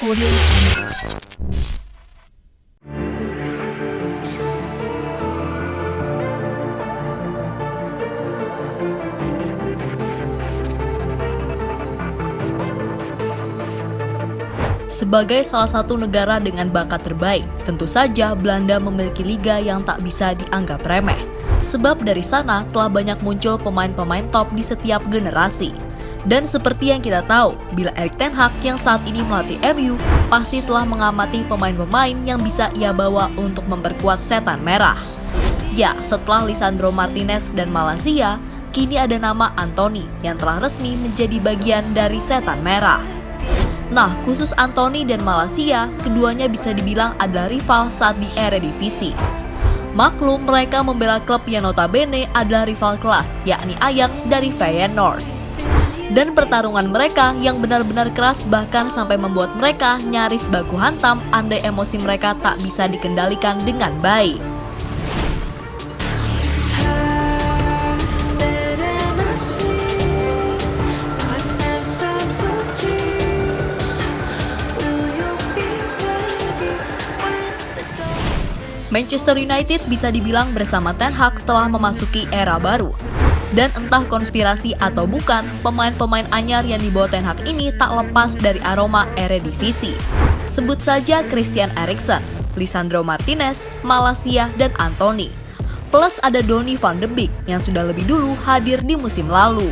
Audio. Sebagai salah satu negara dengan bakat terbaik, tentu saja Belanda memiliki liga yang tak bisa dianggap remeh. Sebab dari sana telah banyak muncul pemain-pemain top di setiap generasi. Dan seperti yang kita tahu, bila Erik ten Hag yang saat ini melatih MU, pasti telah mengamati pemain-pemain yang bisa ia bawa untuk memperkuat setan merah. Ya, setelah Lisandro Martinez dan Malaysia, kini ada nama Antony yang telah resmi menjadi bagian dari setan merah. Nah, khusus Antony dan Malaysia, keduanya bisa dibilang adalah rival saat di Eredivisie. Maklum, mereka membela klub yang notabene adalah rival kelas, yakni Ajax dari Feyenoord. Dan pertarungan mereka yang benar-benar keras bahkan sampai membuat mereka nyaris baku hantam andai emosi mereka tak bisa dikendalikan dengan baik. Manchester United bisa dibilang bersama Ten Hag telah memasuki era baru. Dan entah konspirasi atau bukan, pemain-pemain anyar yang dibawa Ten Hag ini tak lepas dari aroma Eredivisie. Sebut saja Christian Eriksen, Lisandro Martinez, Malaysia, dan Antony. Plus ada Donny van de Beek yang sudah lebih dulu hadir di musim lalu.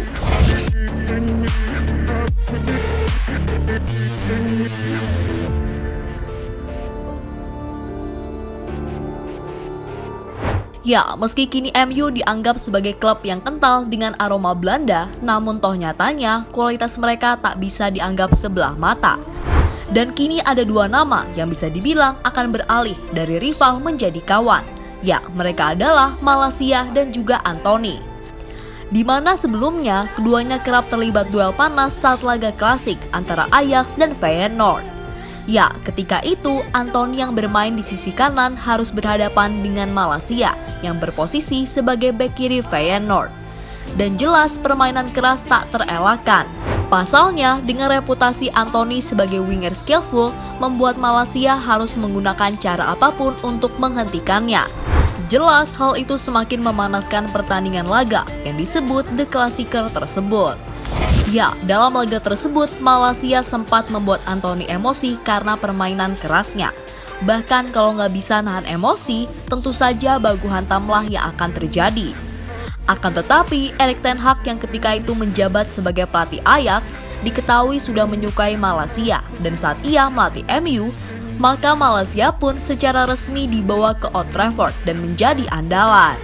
Ya, meski kini MU dianggap sebagai klub yang kental dengan aroma Belanda, namun toh nyatanya kualitas mereka tak bisa dianggap sebelah mata. Dan kini ada dua nama yang bisa dibilang akan beralih dari rival menjadi kawan. Ya, mereka adalah Malaysia dan juga Antony. Di mana sebelumnya keduanya kerap terlibat duel panas saat laga klasik antara Ajax dan Feyenoord. Ya, ketika itu Antony yang bermain di sisi kanan harus berhadapan dengan Malaysia yang berposisi sebagai bek kiri Feyenoord. Dan jelas permainan keras tak terelakkan. Pasalnya, dengan reputasi Antony sebagai winger skillful, membuat Malaysia harus menggunakan cara apapun untuk menghentikannya. Jelas hal itu semakin memanaskan pertandingan laga yang disebut The Classicer tersebut. Ya, dalam laga tersebut, Malaysia sempat membuat Antony emosi karena permainan kerasnya. Bahkan kalau nggak bisa nahan emosi, tentu saja baku hantamlah yang akan terjadi. Akan tetapi, Erik ten Hag yang ketika itu menjabat sebagai pelatih Ajax, diketahui sudah menyukai Malaysia. Dan saat ia melatih MU, maka Malaysia pun secara resmi dibawa ke Old Trafford dan menjadi andalan.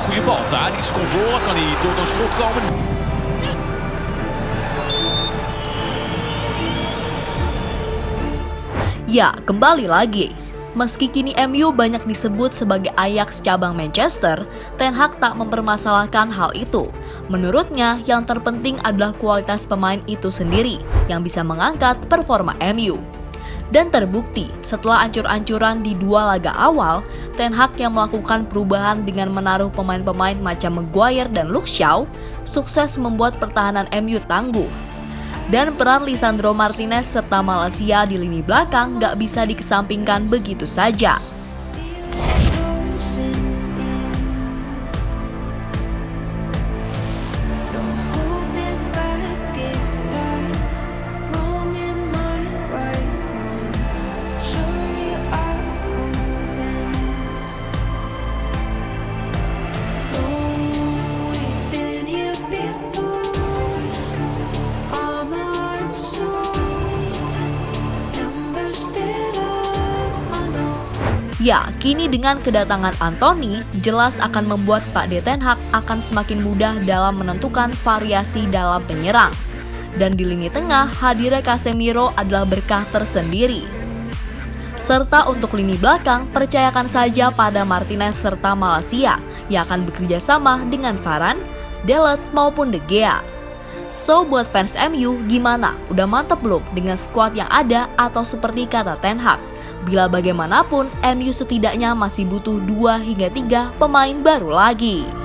Goede bal, daar iets controle, kan hij door een schot komen. Ya, kembali lagi. Meski kini MU banyak disebut sebagai Ajax cabang Manchester, Ten Hag tak mempermasalahkan hal itu. Menurutnya, yang terpenting adalah kualitas pemain itu sendiri yang bisa mengangkat performa MU. Dan terbukti, setelah ancur-ancuran di dua laga awal, Ten Hag yang melakukan perubahan dengan menaruh pemain-pemain macam Maguire dan Luke Shaw, sukses membuat pertahanan MU tangguh. Dan peran Lisandro Martinez serta Malaysia di lini belakang gak bisa dikesampingkan begitu saja. Ya, kini dengan kedatangan Antony, jelas akan membuat Pak De Ten Hag akan semakin mudah dalam menentukan variasi dalam penyerang. Dan di lini tengah, hadirnya Casemiro adalah berkah tersendiri. Serta untuk lini belakang, percayakan saja pada Martinez serta Malaysia yang akan bekerja sama dengan Varane, Delete maupun De Gea. So buat fans MU gimana? Udah mantep belum dengan skuad yang ada atau seperti kata Ten Hag? Bila bagaimanapun MU setidaknya masih butuh 2 hingga 3 pemain baru lagi.